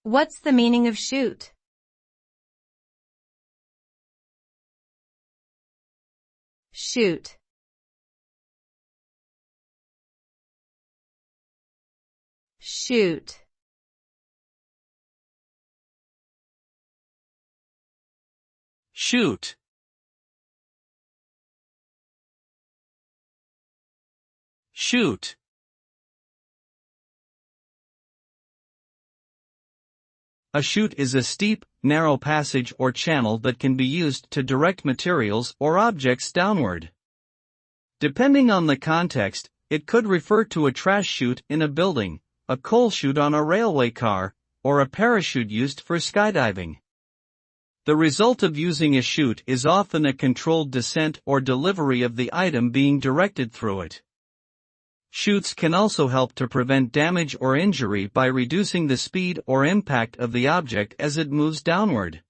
What's the meaning of chute? Chute. Chute. Chute. Chute. A chute is a steep, narrow passage or channel that can be used to direct materials or objects downward. Depending on the context, it could refer to a trash chute in a building, a coal chute on a railway car, or a parachute used for skydiving. The result of using a chute is often a controlled descent or delivery of the item being directed through it. Chutes can also help to prevent damage or injury by reducing the speed or impact of the object as it moves downward.